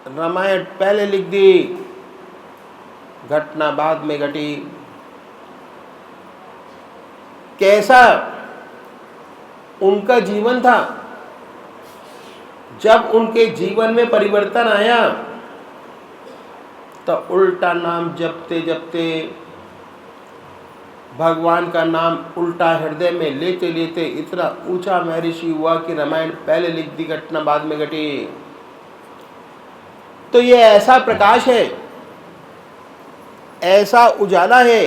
रामायण पहले लिख दी, घटना बाद में घटी। कैसा उनका जीवन था, जब उनके जीवन में परिवर्तन आया तो उल्टा नाम जपते जपते, भगवान का नाम उल्टा हृदय में लेते लेते इतना ऊंचा महर्षि हुआ कि रामायण पहले लिख दी, घटना बाद में घटी। तो ये ऐसा प्रकाश है, ऐसा उजाला है,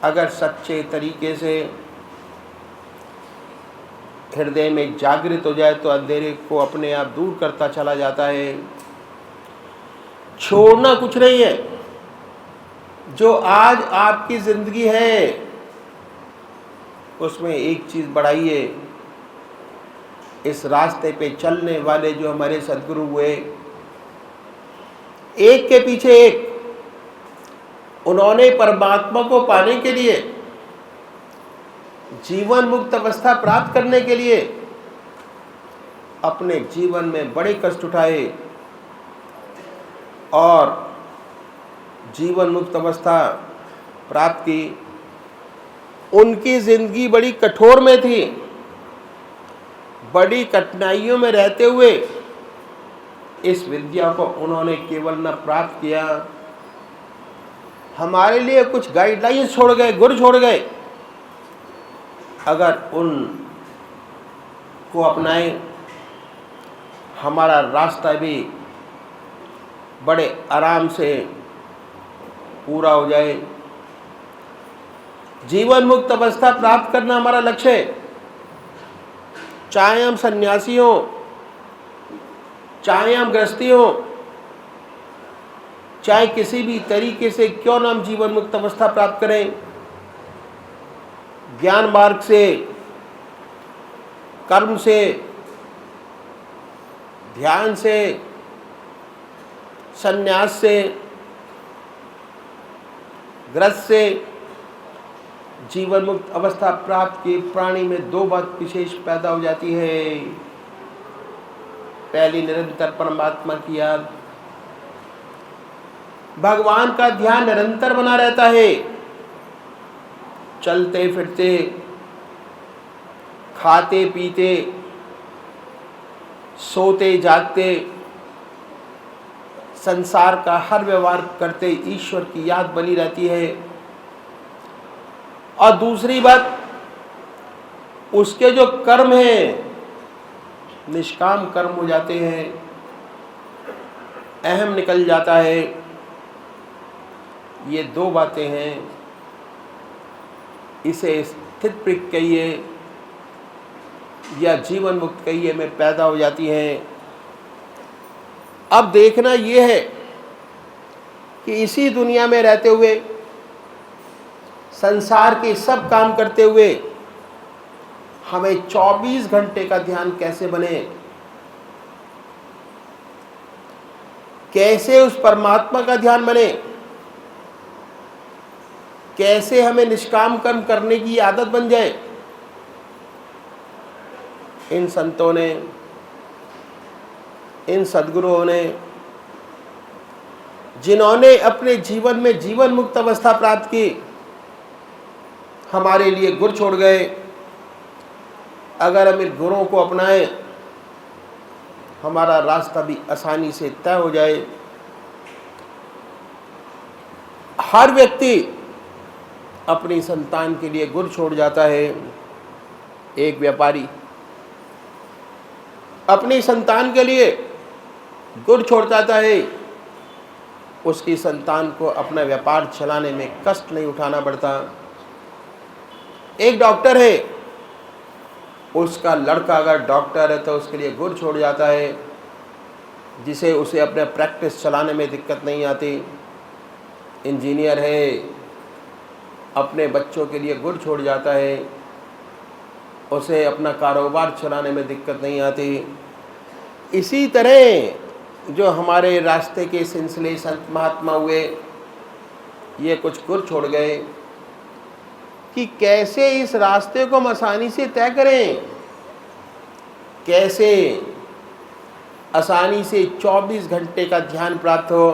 अगर सच्चे तरीके से हृदय में जागृत हो जाए तो अंधेरे को अपने आप दूर करता चला जाता है। छोड़ना कुछ नहीं है। जो आज आपकी जिंदगी है उसमें एक चीज बढ़ाइए। इस रास्ते पे चलने वाले जो हमारे सद्गुरु हुए, एक के पीछे एक, उन्होंने परमात्मा को पाने के लिए, जीवन मुक्त अवस्था प्राप्त करने के लिए अपने जीवन में बड़े कष्ट उठाए और जीवन मुक्त अवस्था प्राप्त की। उनकी जिंदगी बड़ी कठोर में थी, बड़ी कठिनाइयों में रहते हुए इस विद्या को उन्होंने केवल न प्राप्त किया, हमारे लिए कुछ गाइडलाइंस छोड़ गए, गुर छोड़ गए। अगर उन को अपनाएं, हमारा रास्ता भी बड़े आराम से पूरा हो जाए। जीवन मुक्त अवस्था प्राप्त करना हमारा लक्ष्य है। चाहे हम सन्यासी हों, चाहे हम गृहस्थी हों, चाहे किसी भी तरीके से क्यों ना हम जीवन मुक्त अवस्था प्राप्त करें, ज्ञान मार्ग से, कर्म से, ध्यान से, संन्यास से, ग्रस्त से जीवन मुक्त अवस्था प्राप्त की प्राणी में दो बात विशेष पैदा हो जाती है। पहली, निरंतर परमात्मा की याद, भगवान का ध्यान निरंतर बना रहता है। चलते फिरते, खाते पीते, सोते जागते, संसार का हर व्यवहार करते ईश्वर की याद बनी रहती है। और दूसरी बात, उसके जो कर्म हैं निष्काम कर्म हो जाते हैं, अहम निकल जाता है। ये दो बातें हैं, इसे स्थित प्रज्ञ कहिए या जीवन मुक्त कहिए में पैदा हो जाती हैं। अब देखना ये है कि इसी दुनिया में रहते हुए, संसार के सब काम करते हुए हमें 24 घंटे का ध्यान कैसे बने, कैसे उस परमात्मा का ध्यान बने, कैसे हमें निष्काम कर्म करने की आदत बन जाए। इन संतों ने, इन सद्गुरुओं ने, जिन्होंने अपने जीवन में जीवन मुक्त अवस्था प्राप्त की, हमारे लिए गुर छोड़ गए। अगर हम इन गुरों को अपनाएं, हमारा रास्ता भी आसानी से तय हो जाए। हर व्यक्ति अपनी संतान के लिए गुर छोड़ जाता है। एक व्यापारी अपनी संतान के लिए गुर छोड़ जाता है, उसकी संतान को अपना व्यापार चलाने में कष्ट नहीं उठाना पड़ता। एक डॉक्टर है, उसका लड़का अगर डॉक्टर है तो उसके लिए गुर छोड़ जाता है, जिसे उसे अपने प्रैक्टिस चलाने में दिक्कत नहीं आती। इंजीनियर है, अपने बच्चों के लिए गुर छोड़ जाता है, उसे अपना कारोबार चलाने में दिक्कत नहीं आती। इसी तरह जो हमारे रास्ते के सिलसिले संत महात्मा हुए, ये कुछ गुर छोड़ गए कि कैसे इस रास्ते को हम आसानी से तय करें, कैसे आसानी से 24 घंटे का ध्यान प्राप्त हो,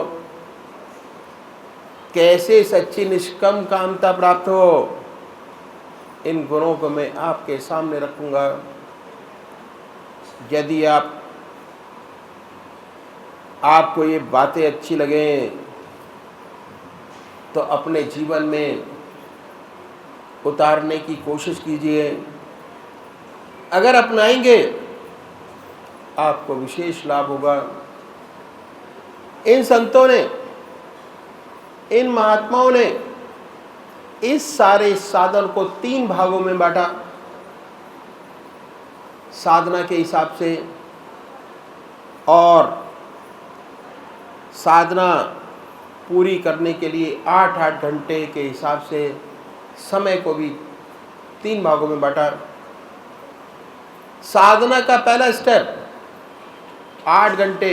कैसे सच्ची निष्काम कामता प्राप्त हो, इन गुणों को मैं आपके सामने रखूँगा। यदि आपको ये बातें अच्छी लगें तो अपने जीवन में उतारने की कोशिश कीजिए। अगर अपनाएंगे आपको विशेष लाभ होगा। इन संतों ने, इन महात्माओं ने इस सारे साधन को 3 भागों में बांटा। साधना के हिसाब से, और साधना पूरी करने के लिए 8-8 घंटे के हिसाब से समय को भी 3 भागों में बांटा। साधना का पहला स्टेप 8 घंटे,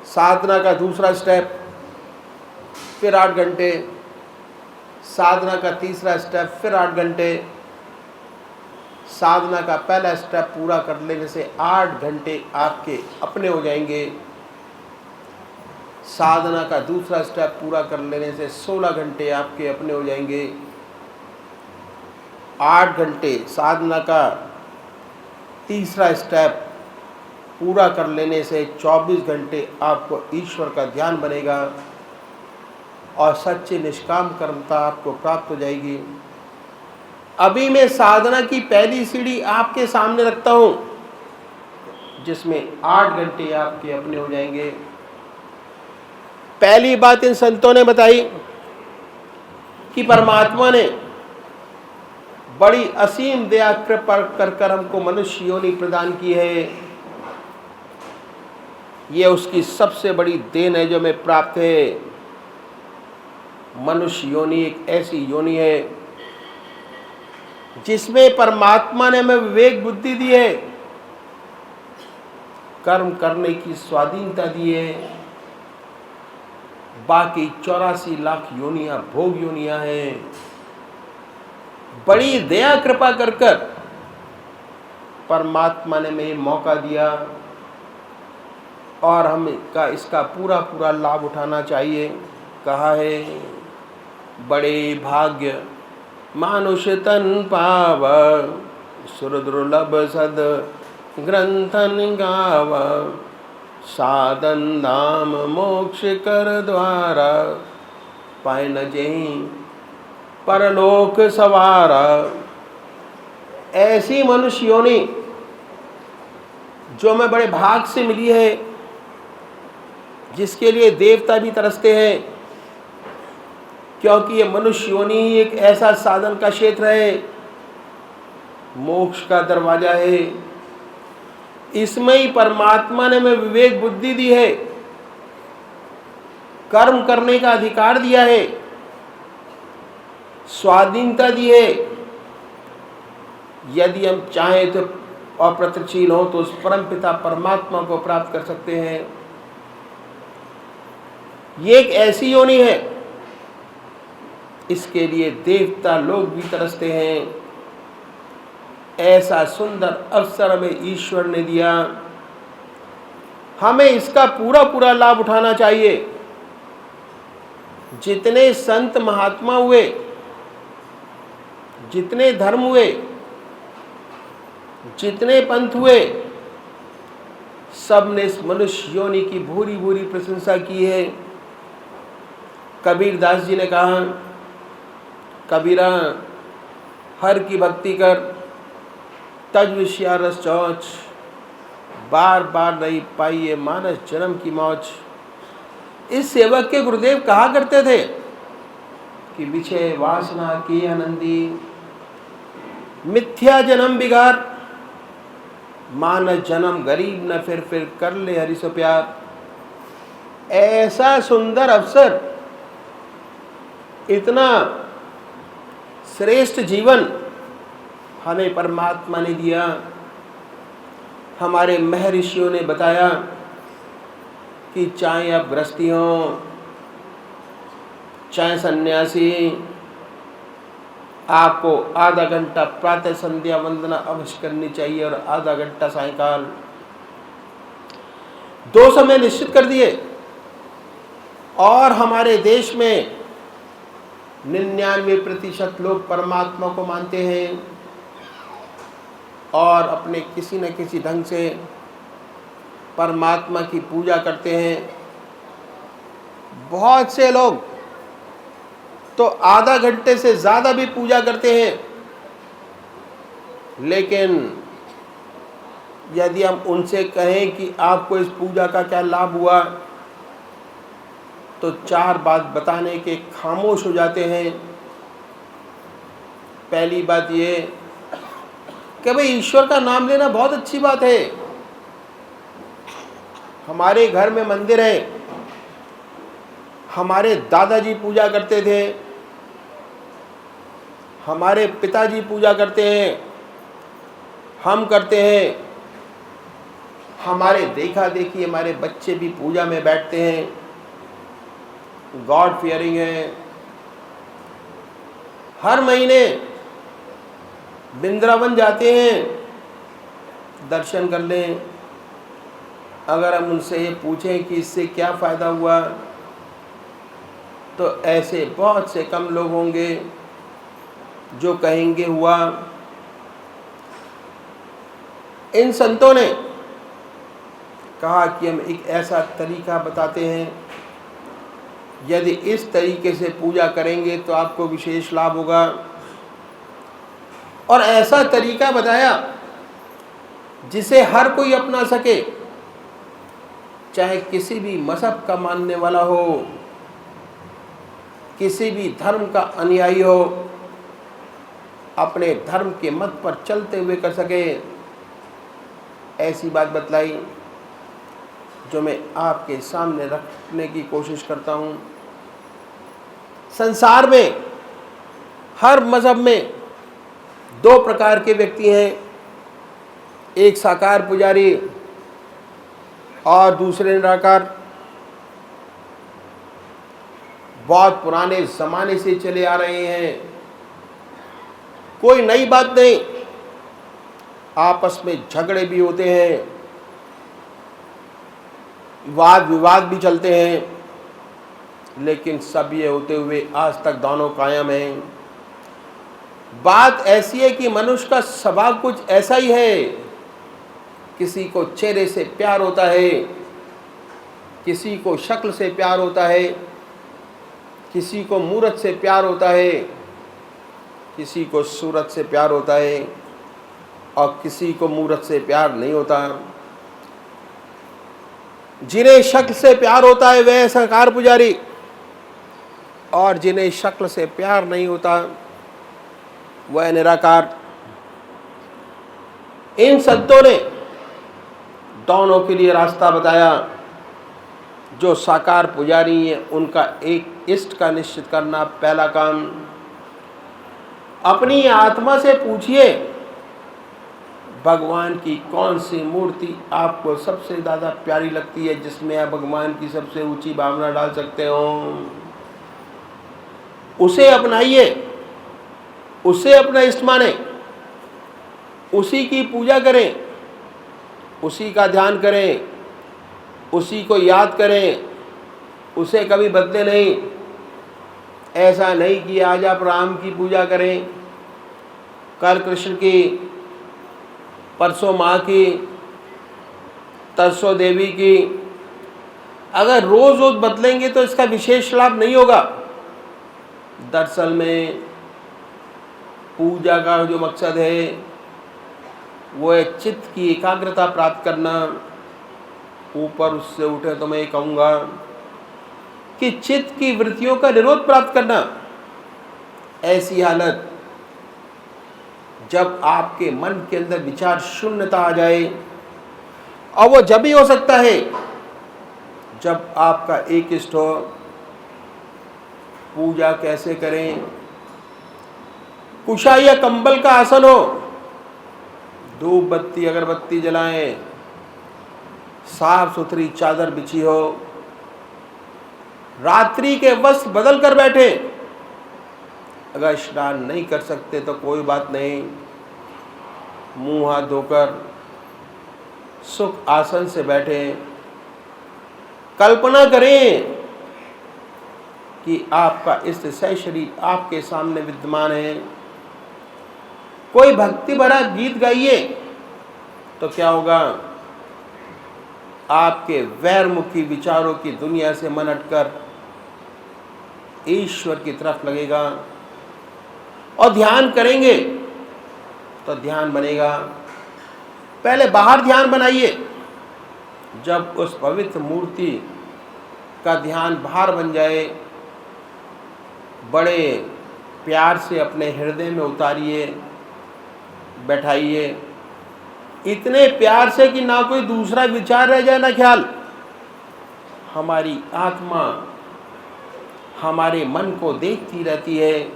साधना का दूसरा स्टेप फिर 8 घंटे, साधना का तीसरा स्टेप फिर 8 घंटे। साधना का पहला स्टेप पूरा कर लेने से 8 घंटे आपके अपने हो जाएंगे। साधना का दूसरा स्टेप पूरा कर लेने से 16 घंटे आपके अपने हो जाएंगे। 8 घंटे साधना का तीसरा स्टेप पूरा कर लेने से 24 घंटे आपको ईश्वर का ध्यान बनेगा और सच्ची निष्काम कर्मता आपको प्राप्त हो जाएगी। अभी मैं साधना की पहली सीढ़ी आपके सामने रखता हूँ, जिसमें 8 घंटे आपके अपने हो जाएंगे। पहली बात इन संतों ने बताई कि परमात्मा ने बड़ी असीम दया कृपा कर हमको मनुष्य योनि प्रदान की है। ये उसकी सबसे बड़ी देन है जो हमें प्राप्त है। मनुष्य योनि एक ऐसी योनि है जिसमें परमात्मा ने हमें विवेक बुद्धि दी है, कर्म करने की स्वाधीनता दी है। बाकी 84 लाख योनियां भोग योनियां हैं। बड़ी दया कृपा कर परमात्मा ने हमें मौका दिया और हमें इसका पूरा पूरा लाभ उठाना चाहिए। कहा है, बड़े भाग्य मानुष तन पाव, सुर दुर्लभ सद ग्रंथन गाव, साधन नाम मोक्ष कर द्वारा, पाए न जेहि परलोक सवारा। ऐसी मनुष्य योनि जो हमें बड़े भाग से मिली है, जिसके लिए देवता भी तरसते हैं, क्योंकि ये मनुष्य योनि ही एक ऐसा साधन का क्षेत्र है, मोक्ष का दरवाजा है। इसमें ही परमात्मा ने हमें विवेक बुद्धि दी है, कर्म करने का अधिकार दिया है, स्वाधीनता दी है। यदि हम चाहें तो अप्रतिशील हो तो उस परम पिता परमात्मा को प्राप्त कर सकते हैं। ये एक ऐसी योनि है, इसके लिए देवता लोग भी तरसते हैं। ऐसा सुंदर अवसर हमें ईश्वर ने दिया, हमें इसका पूरा पूरा लाभ उठाना चाहिए। जितने संत महात्मा हुए, जितने धर्म हुए, जितने पंथ हुए, सब ने इस मनुष्य योनि की भूरी भूरी प्रशंसा की है। कबीरदास जी ने कहा, कबीरा हर की भक्ति कर, तज विषया रस चौच, बार बार नहीं पाइए मानस जन्म की मौज। इस सेवक के गुरुदेव कहा करते थे कि विषय वासना की आनंदी, मिथ्या जन्म बिगार, मानस जन्म गरीब न फिर कर ले हरि सो प्यार। ऐसा सुंदर अवसर, इतना श्रेष्ठ जीवन हमें परमात्मा ने दिया। हमारे महर्षियों ने बताया कि चाहे आप गृहस्थी हो, चाहे सन्यासी, आपको आधा घंटा प्रातः संध्या वंदना अवश्य करनी चाहिए और आधा घंटा सायंकाल। 2 समय निश्चित कर दिए और हमारे देश में 99% लोग परमात्मा को मानते हैं और अपने किसी न किसी ढंग से परमात्मा की पूजा करते हैं। बहुत से लोग तो आधा घंटे से ज़्यादा भी पूजा करते हैं, लेकिन यदि हम उनसे कहें कि आपको इस पूजा का क्या लाभ हुआ, तो 4 बात बताने के खामोश हो जाते हैं। पहली बात ये कि भाई ईश्वर का नाम लेना बहुत अच्छी बात है, हमारे घर में मंदिर है, हमारे दादाजी पूजा करते थे, हमारे पिताजी पूजा करते हैं, हम करते हैं, हमारे देखा देखी हमारे बच्चे भी पूजा में बैठते हैं, गॉड फियरिंग है। हर महीने वृंदावन जाते हैं दर्शन कर लें। अगर हम उनसे ये पूछें कि इससे क्या फ़ायदा हुआ, तो ऐसे बहुत से कम लोग होंगे जो कहेंगे हुआ। इन संतों ने कहा कि हम एक ऐसा तरीका बताते हैं, यदि इस तरीके से पूजा करेंगे तो आपको विशेष लाभ होगा। और ऐसा तरीका बताया जिसे हर कोई अपना सके, चाहे किसी भी मजहब का मानने वाला हो, किसी भी धर्म का अनुयायी हो, अपने धर्म के मत पर चलते हुए कर सके। ऐसी बात बतलाई जो मैं आपके सामने रखने की कोशिश करता हूँ। संसार में हर मजहब में 2 प्रकार के व्यक्ति हैं, एक साकार पुजारी और दूसरे निराकार। बहुत पुराने ज़माने से चले आ रहे हैं, कोई नई बात नहीं। आपस में झगड़े भी होते हैं, वाद विवाद भी चलते हैं, लेकिन सब ये होते हुए आज तक दोनों कायम हैं। बात ऐसी है कि मनुष्य का स्वभाव कुछ ऐसा ही है, किसी को चेहरे से प्यार होता है, किसी को शक्ल से प्यार होता है, किसी को मूरत से प्यार होता है, किसी को सूरत से प्यार होता है और किसी को मूरत से प्यार नहीं होता। जिन्हें शक्ल से प्यार होता है वह साकार पुजारी, और जिन्हें शक्ल से प्यार नहीं होता वह निराकार। इन संतों ने दोनों के लिए रास्ता बताया। जो साकार पुजारी हैं उनका एक इष्ट का निश्चित करना पहला काम। अपनी आत्मा से पूछिए भगवान की कौन सी मूर्ति आपको सबसे ज़्यादा प्यारी लगती है, जिसमें आप भगवान की सबसे ऊंची भावना डाल सकते हो। उसे अपनाइए, उसे अपना इष्ट माने, उसी की पूजा करें, उसी का ध्यान करें, उसी को याद करें, उसे कभी बदले नहीं। ऐसा नहीं कि आज आप राम की पूजा करें, कल कृष्ण की, परसों माँ की, तरसों देवी की। अगर रोज रोज बदलेंगे तो इसका विशेष लाभ नहीं होगा। दरअसल में पूजा का जो मकसद है वो है चित्त की एकाग्रता प्राप्त करना। ऊपर उससे उठे तो मैं ये कहूँगा कि चित्त की वृत्तियों का निरोध प्राप्त करना। ऐसी हालत जब आपके मन के अंदर विचार शून्यता आ जाए, और वो जब ही हो सकता है जब आपका एक इष्ट हो। पूजा कैसे करें? कुशा या कंबल का आसन हो, धूप बत्ती अगरबत्ती जलाएं, साफ सुथरी चादर बिछी हो, रात्रि के वस्त्र बदल कर बैठे। अगर स्नान नहीं कर सकते तो कोई बात नहीं, मुंह हाथ धोकर सुख आसन से बैठे। कल्पना करें कि आपका इस शरीर आपके सामने विद्यमान है। कोई भक्ति भरा गीत गाइए तो क्या होगा? आपके वैरमुखी विचारों की दुनिया से मन हटकर ईश्वर की तरफ लगेगा। और ध्यान करेंगे तो ध्यान बनेगा। पहले बाहर ध्यान बनाइए। जब उस पवित्र मूर्ति का ध्यान बाहर बन जाए, बड़े प्यार से अपने हृदय में उतारिए, बैठाइए, इतने प्यार से कि ना कोई दूसरा विचार रह जाए, ना ख्याल। हमारी आत्मा हमारे मन को देखती रहती है,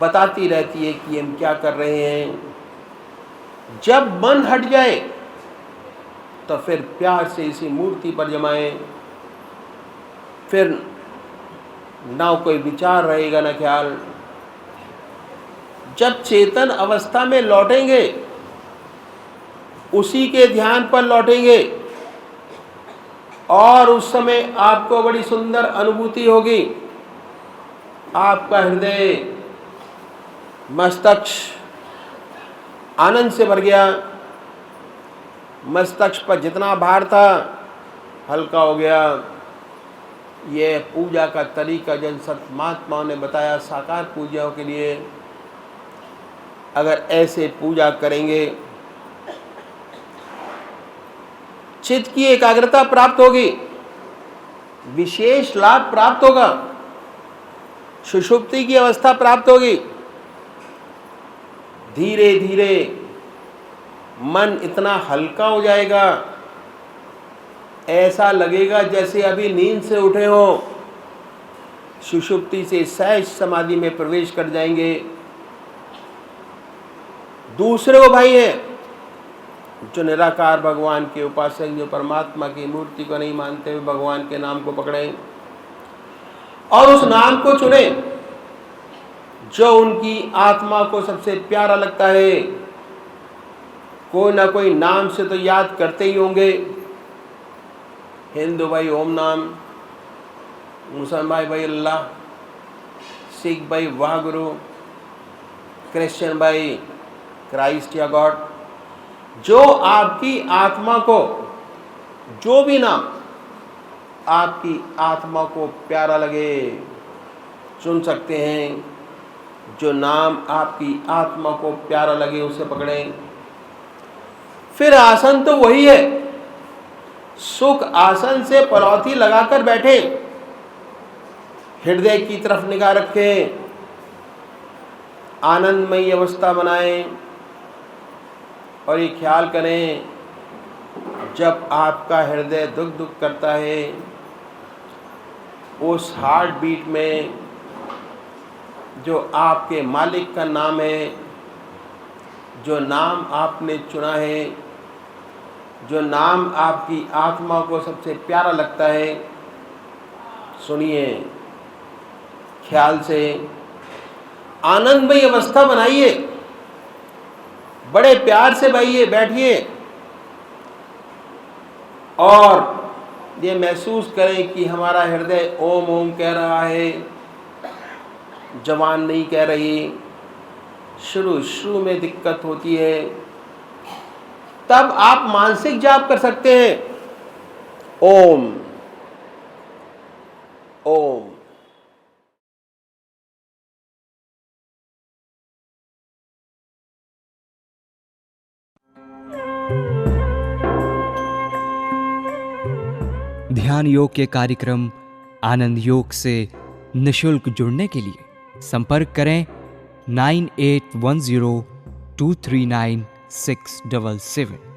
बताती रहती है कि हम क्या कर रहे हैं। जब मन हट जाए तो फिर प्यार से इसी मूर्ति पर जमाएं। फिर ना कोई विचार रहेगा, ना ख्याल। जब चेतन अवस्था में लौटेंगे, उसी के ध्यान पर लौटेंगे और उस समय आपको बड़ी सुंदर अनुभूति होगी। आपका हृदय, मस्तिष्क आनंद से भर गया। मस्तिष्क पर जितना भार था हल्का हो गया। ये पूजा का तरीका जन संत महात्माओं ने बताया साकार पूजाओं के लिए। अगर ऐसे पूजा करेंगे, चित्त की एकाग्रता प्राप्त होगी, विशेष लाभ प्राप्त होगा, सुषुप्ति की अवस्था प्राप्त होगी। धीरे धीरे मन इतना हल्का हो जाएगा, ऐसा लगेगा जैसे अभी नींद से उठे हों। सुषुप्ति से सहज समाधि में प्रवेश कर जाएंगे। दूसरे वो भाई हैं जो निराकार भगवान के उपासक, जो परमात्मा की मूर्ति को नहीं मानते हुए भगवान के नाम को पकड़ें और उस नाम को चुने जो उनकी आत्मा को सबसे प्यारा लगता है। कोई ना कोई नाम से तो याद करते ही होंगे। हिंदू भाई ओम नाम, मुसलमान भाई अल्लाह, सिख भाई वाह गुरु, क्रिश्चियन भाई क्राइस्ट या गॉड। जो आपकी आत्मा को, जो भी नाम आपकी आत्मा को प्यारा लगे चुन सकते हैं। जो नाम आपकी आत्मा को प्यारा लगे उसे पकड़ें। फिर आसन तो वही है। सुख आसन से पलौती लगाकर बैठे, हृदय की तरफ निगाह रखें, आनंदमयी अवस्था बनाएं और ये ख्याल करें, जब आपका हृदय दुख दुख करता है, उस हार्ट बीट में जो आपके मालिक का नाम है, जो नाम आपने चुना है, जो नाम आपकी आत्मा को सबसे प्यारा लगता है, सुनिए ख्याल से, आनंदमयी अवस्था बनाइए, बड़े प्यार से बैठिए और ये महसूस करें कि हमारा हृदय ओम ओम कह रहा है, जवान नहीं कह रही। शुरू में दिक्कत होती है, तब आप मानसिक जाप कर सकते हैं। ओम ओम। ध्यान योग के कार्यक्रम आनंद योग से निशुल्क जुड़ने के लिए संपर्क करें 9810239677।